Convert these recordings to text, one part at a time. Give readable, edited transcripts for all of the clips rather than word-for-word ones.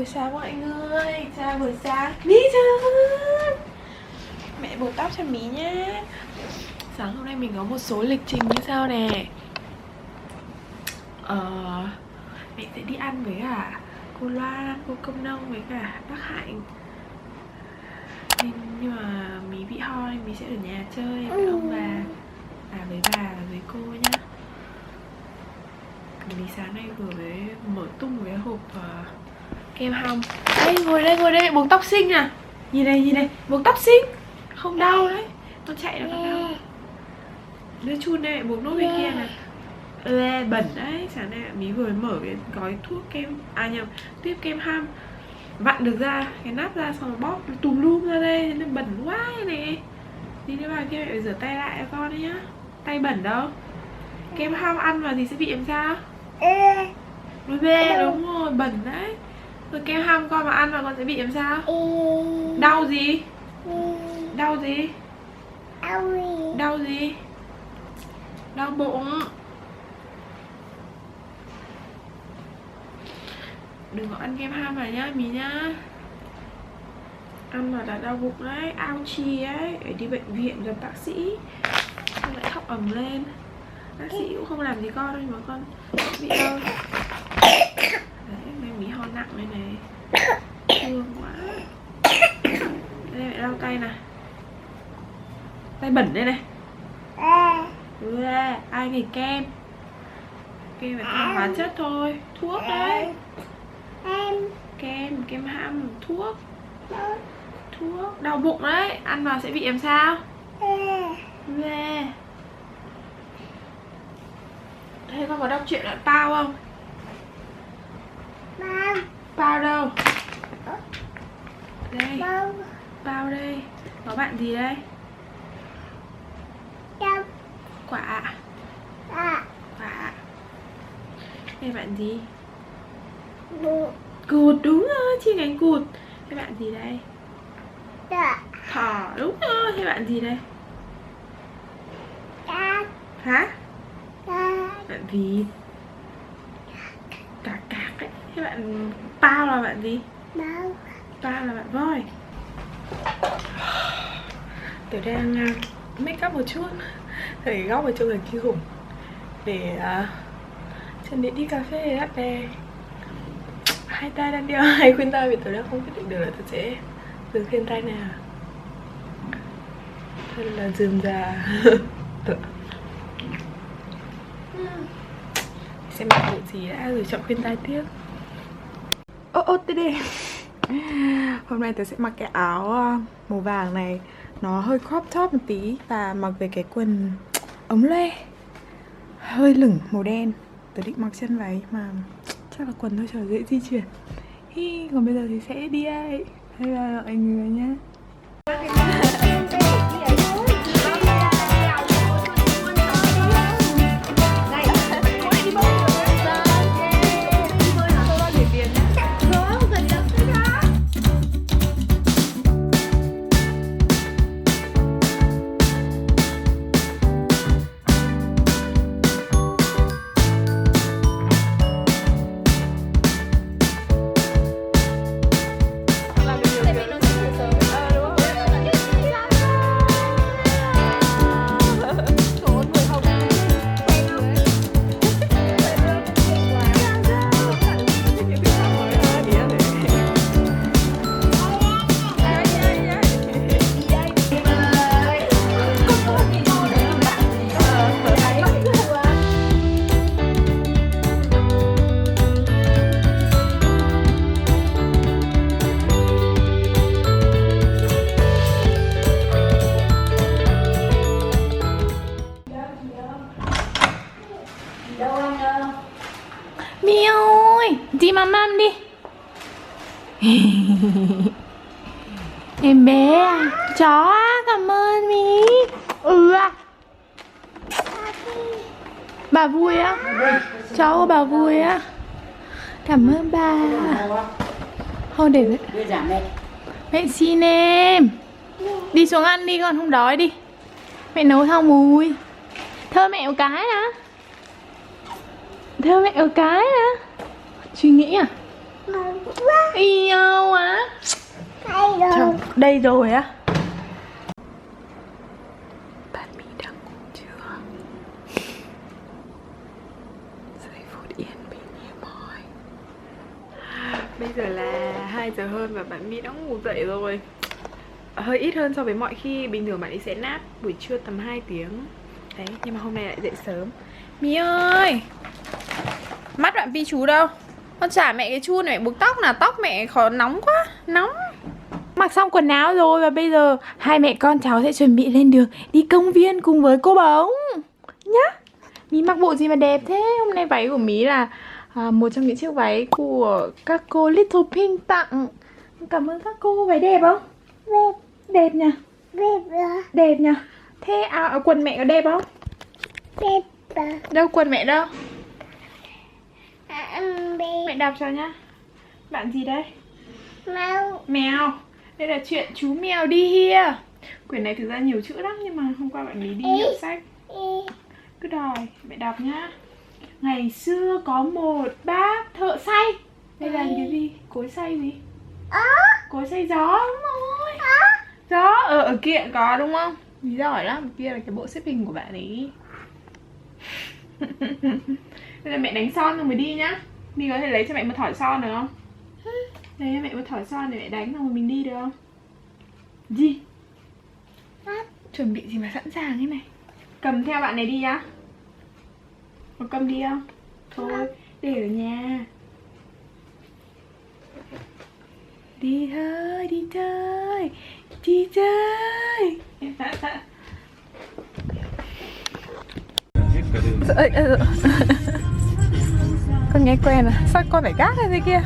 buổi sáng mọi người. Chào buổi sáng. Mí chưa? Mẹ buộc tóc cho Mí nhé. Sáng hôm nay mình có một số lịch trình như sau nè. Mẹ sẽ đi ăn với cả cô Loan, cô Công Nông với cả bác Hạnh. Nhưng mà Mí bị ho nên Mí sẽ ở nhà chơi với ông bà với bà và với cô nhá. Mí sáng nay vừa mới mở tung cái hộp kem hồng. Đây, ngồi đây, buộc tóc xinh à. Nhìn này, buộc tóc xinh. Không đau đấy, con chạy nó không đau. Đưa chun đây, buộc nốt bên kia này. Bẩn đấy, sáng nay Mí vừa mở cái gói thuốc kem, tiếp kem ham. Vặn được ra, cái nắp ra xong rồi bóp tùm lum ra đây, nên bẩn quá này. Đi đi vào kia mẹ phải rửa tay lại cho con đấy nhá. Tay bẩn đâu. Kem ham ăn vào thì sẽ bị làm sao? Đôi bê, đúng rồi, bẩn đấy. Rồi kem ham con mà ăn vào con sẽ bị làm sao? Đau gì? Đau gì? Đau gì? Đau bụng. Đừng có ăn kem ham vào nhá, Mí nhá. Ăn mà là đau bụng đấy, ao chi ấy. Phải đi bệnh viện gặp bác sĩ. Con lại khóc ầm lên. Bác sĩ cũng không làm gì con đâu, nhưng mà con bị đau. Đấy, Mí ho nặng đây này. Thương quá. Đây mẹ lau tay này. Tay bẩn đây này. Ai nghỉ kem. Kem phải ăn hóa chất thôi. Thuốc đấy. Kem ham, thuốc. Thuốc, đau bụng đấy. Ăn vào sẽ bị làm sao? Thế con có đọc chuyện ở Pao không? Pao đâu? Đây. Pao đây. Có bạn gì đây? Quả. Đây bạn gì? Cụt, đúng rồi, chi cánh cụt. Thế bạn gì đây? Thỏ, đúng rồi. Thế bạn gì đây? Hả? Bạn gì? Cạc đấy. Thế bạn Pao là bạn gì? Pao là bạn voi. Tôi đang make up một chút. Thầy góc ở chỗ người kia khủng. Để chuẩn bị đi cà phê với bạn bè. Hai tay đang đeo hai khuyên tai vì tôi đang không quyết định được là tôi sẽ dùng khuyên tai nào. Thật là dườm già. Xem mặc bộ gì đã rồi chọn khuyên tai tiếp. Tê đê. Hôm nay tôi sẽ mặc cái áo màu vàng này. Nó hơi crop top một tí. Và mặc về cái quần ống loe hơi lửng màu đen. Tôi định mặc chân váy mà chắc là quần thôi cho dễ di chuyển. Còn bây giờ thì sẽ đi đây. Bye bye mọi người nhé. Mi ơi, đi măm đi. Em bé à, chó á, cảm ơn Mi. Bà vui á, cháu của bà vui á. Cảm ơn bà. Thôi để mẹ xin em. Đi xuống ăn đi con, không đói đi. Mẹ nấu thau mùi. Thơ mẹ một cái nè. Thơ mẹ một cái nè. Suy nghĩ à? Yêu á. Đây rồi á. Bạn Mỹ đang ngủ chưa? Giây phút yên bình hiếm hoi. Bây giờ là 2 giờ hơn và bạn Mỹ đã ngủ dậy rồi. Hơi ít hơn so với mọi khi. Bình thường bạn ấy sẽ nap buổi trưa tầm 2 tiếng. Đấy, nhưng mà hôm nay lại dậy sớm. Mỹ ơi, mắt bạn Vi chú đâu? Con trả mẹ cái chun này, mẹ buộc tóc nào. Tóc mẹ khó nóng quá, nóng. Mặc xong quần áo rồi và bây giờ hai mẹ con cháu sẽ chuẩn bị lên đường đi công viên cùng với cô Bóng nhá. Mí mặc bộ gì mà đẹp thế? Hôm nay váy của Mí là một trong những chiếc váy của các cô Little Pink tặng. Cảm ơn các cô. Váy đẹp không? Đẹp. Đẹp nhỉ? Đẹp nhỉ? Thế quần mẹ có đẹp không? Đẹp. Đâu quần mẹ đâu? Mẹ đọc cho nhá. Bạn gì đây? Mèo. Đây là chuyện chú mèo đi here. Quyển này thực ra nhiều chữ lắm nhưng mà hôm qua bạn ấy đi hiệu sách. Cứ đòi mẹ đọc nhá. Ngày xưa có một bác thợ xay. Đây là cái gì? Cối xay gì? Cối xay gió, đúng rồi. Gió ở kia có đúng không? Lý giỏi lắm. Kia là cái bộ xếp hình của bạn ấy. Đây là mẹ đánh son rồi mới đi nhá. Mình có thể lấy cho mẹ một thỏi son được không? Đây mẹ một thỏi son để mẹ đánh rồi mình đi được không? Gì? Chuẩn bị gì mà sẵn sàng thế này? Cầm theo bạn này đi nhá. Có cầm đi không? Thôi, để ở nhà. Đi thôi, đi chơi. Đi chơi. Con nghe quen à? Sao con phải gác ra thế kia?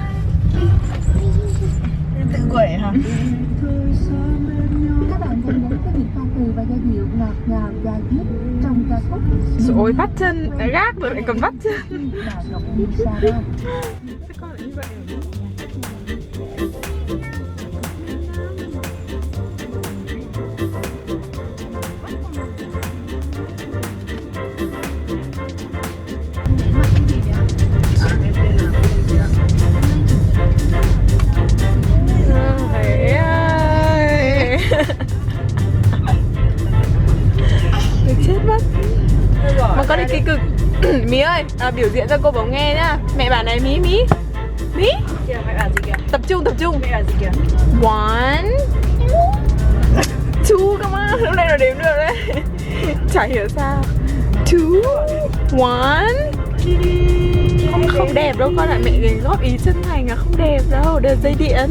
Tự quẩy hả? Các bạn thân mến với những ca từ và giai điệu ngọt ngào da diết trong ca khúc Rồi bắt chân, đã gác rồi lại còn bắt chân. Bà Ngọc Điệp Sarah. Con lại như vậy hả? Chết mất. Mà con đi kỳ cực. Mí ơi, biểu diễn cho cô Bóng nghe nhá. Mẹ bảo này Mí. Kìa, mẹ bảo gì kìa? Tập trung. Mẹ bảo gì kìa? 1 2, come on. Lúc này nó đếm được đấy. Chả hiểu sao. 2 1. Không đẹp đâu con ạ. Mẹ để góp ý chân thành không đẹp đâu. Đều dây điện.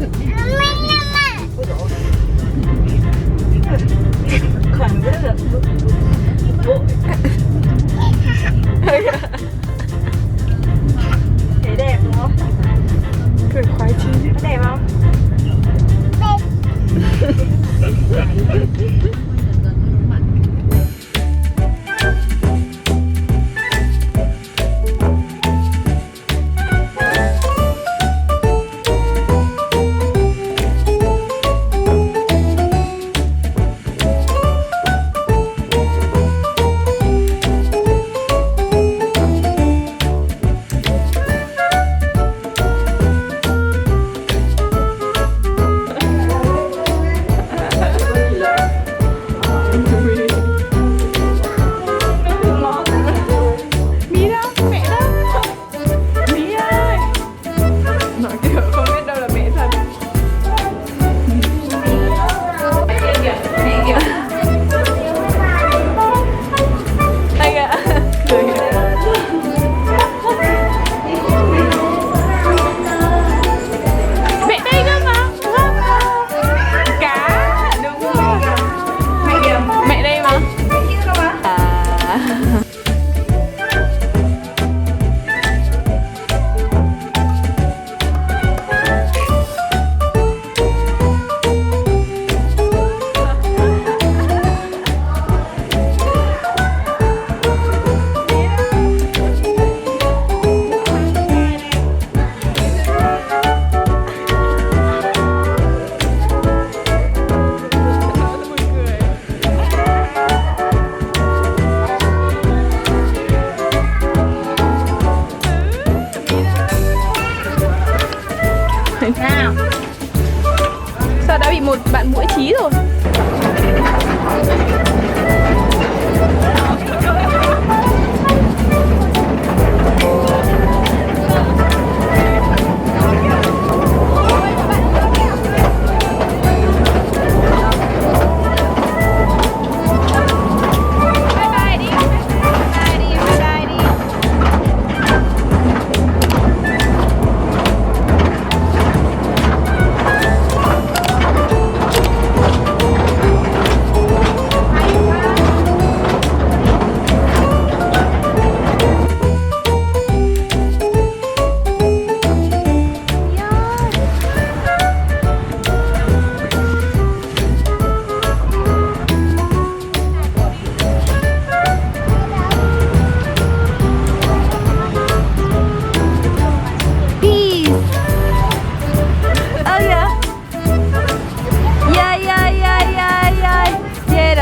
Khoảng rất là bộ. Thấy đẹp đúng không? Cười khoái chí. Có đẹp không? một bạn muỗi trí rồi.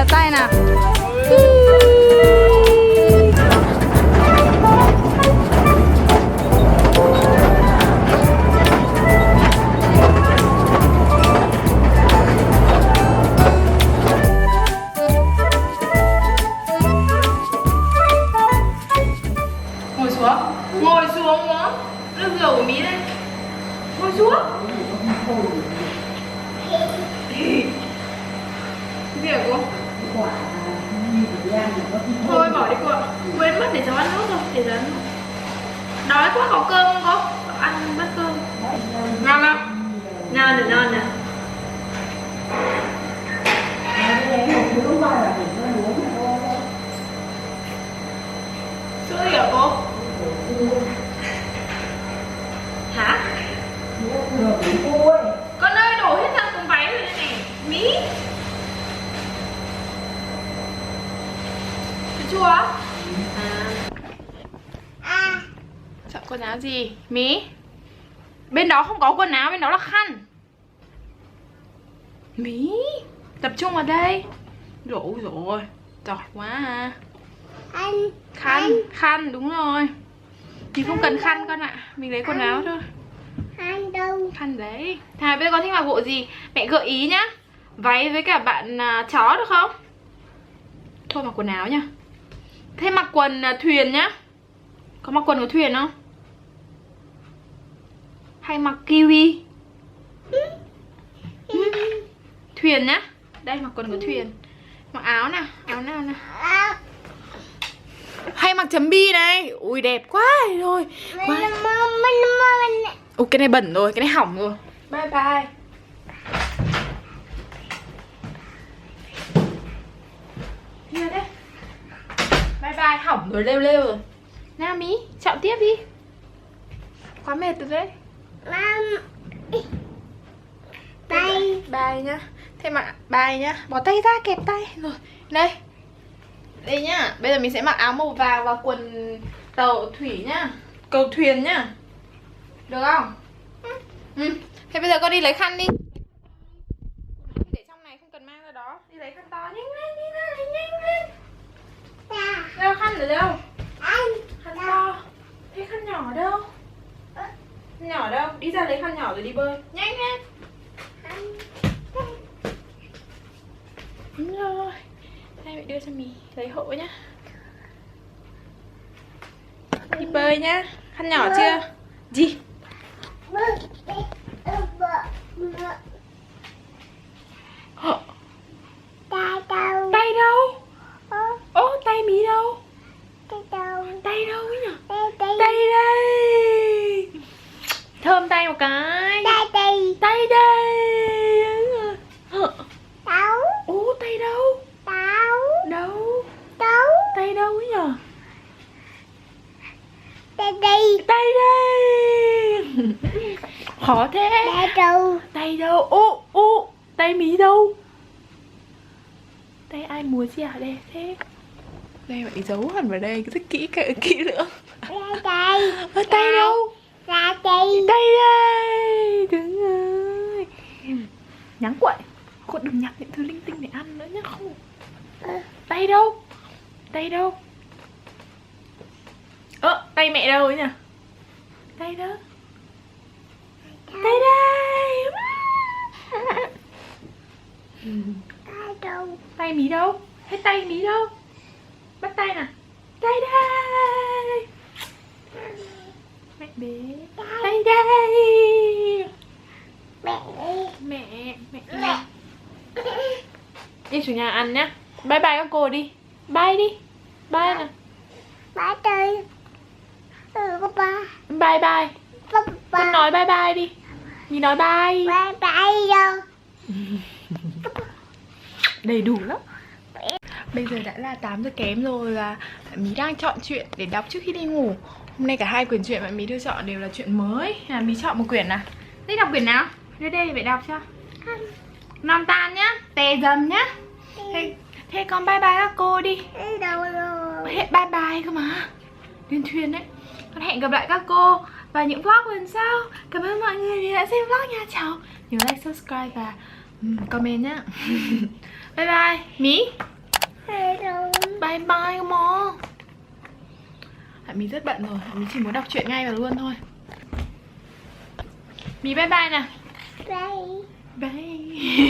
tay nào. Ngồi xuống. Ngồi xuống uống nước dầu của Mí đây. Ngồi xuống. Gì hả cô? Thôi bỏ đi cô ạ. Quên mất để cháu ăn nốt rồi. Để cháu ăn nốt. Đói quá, có cơm không cô? Ăn bát cơm. Ngon không? Ngon rồi, ngon nè. Sữa gì hả cô? Hả? Con ơi, đổ hết sang cùng váy rồi đây này. Mí. Chua á? Chọn quần áo gì? Mí. Bên đó không có quần áo, bên đó là khăn. Mí, tập trung vào đây. Rồi rồi, giỏi quá à. Khăn, đúng rồi. Mình không cần khăn con ạ. Mình lấy quần áo thôi. Khăn đấy. Thà bây giờ con thích mặc bộ gì? Mẹ gợi ý nhá. Váy với cả bạn chó được không? Thôi mặc quần áo nhá. Thế mặc quần thuyền nhá. Có mặc quần của thuyền không? Hay mặc kiwi? Thuyền nhá. Đây mặc quần của thuyền. Mặc áo nào. Áo nào nào. Hay mặc chấm bi này. Ui đẹp quá rồi. Ủa cái này bẩn rồi. Cái này hỏng rồi. Bye bye. Here đấy. Bye bye. Hỏng rồi, lêu lêu rồi. Nào Mí, chọn tiếp đi. Quá mệt rồi đấy. Bye nhá. Thế mà bye nhá. Bỏ tay ra, kẹp tay. Rồi, đây. Đây nhá. Bây giờ mình sẽ mặc áo màu vàng và quần tàu thủy nhá. Cầu thuyền nhá. Được không? Thế bây giờ con đi lấy khăn đi. Để trong này không cần mang ra đó. Đi lấy khăn to. Nhanh lên, đi ra, nhanh lên. Đâu khăn ở đâu? Khăn to. Thế khăn nhỏ ở đâu? Khăn nhỏ ở đâu? Đi ra lấy khăn nhỏ rồi đi bơi. Nhanh lên. Đúng rồi. Đây mẹ đưa cho mì lấy hộ nhá. Đi bơi nhá. Khăn nhỏ chưa? Gì? Tay đâu? Ô tay Mí đâu? Tay đâu ấy nhỉ? Tay đây. Thơm tay một cái. Tay đây. Ô tay đâu? Đâu? Tay đâu ấy nhỉ? Tay đây. Khó thế. Tay đâu? Ô tay Mí đâu? Tay ai múa gì à? Đây thế. Đây bạn giấu hẳn vào đây rất kỹ lưỡng. Tay đâu? Tay đây. Đúng rồi. Nhắn quậy. Cô đừng nhặt những thứ linh tinh để ăn nữa nhá. Không. Tay đâu? Tay đâu? Tay mẹ đâu ấy nhỉ? Tay đâu? Tay đây. Tay mí đâu? Hết tay mí đâu? Bắt tay nè. Tay đây. Mẹ bé. Tay đây. Mẹ. Đi xuống nhà ăn nhá. Bye bye các cô đi. Bye đi. Bye nè. Bye bye. Con nói bye bye đi. Mí nói bye. Đầy đủ lắm. Bây giờ đã là 8 giờ kém rồi và Mí đang chọn truyện để đọc trước khi đi ngủ. Hôm nay cả hai quyển truyện mà Mí đưa chọn đều là truyện mới. Mí chọn một quyển nào. Thích đọc quyển nào? Đưa đây phải đọc cho. Non tan nhá. Tè dầm nhá. Thế con bye bye các cô đi. Hết bye bye cơ mà. Liên thuyền đấy. Con hẹn gặp lại các cô và những vlog lần sau. Cảm ơn mọi người vì đã xem vlog nha. Chào. Nhớ like, subscribe và comment nhá. Bye bye. Mí. Bye bye come on. Mí rất bận rồi. Mí chỉ muốn đọc truyện ngay và luôn thôi. Mí bye bye nè. Bye.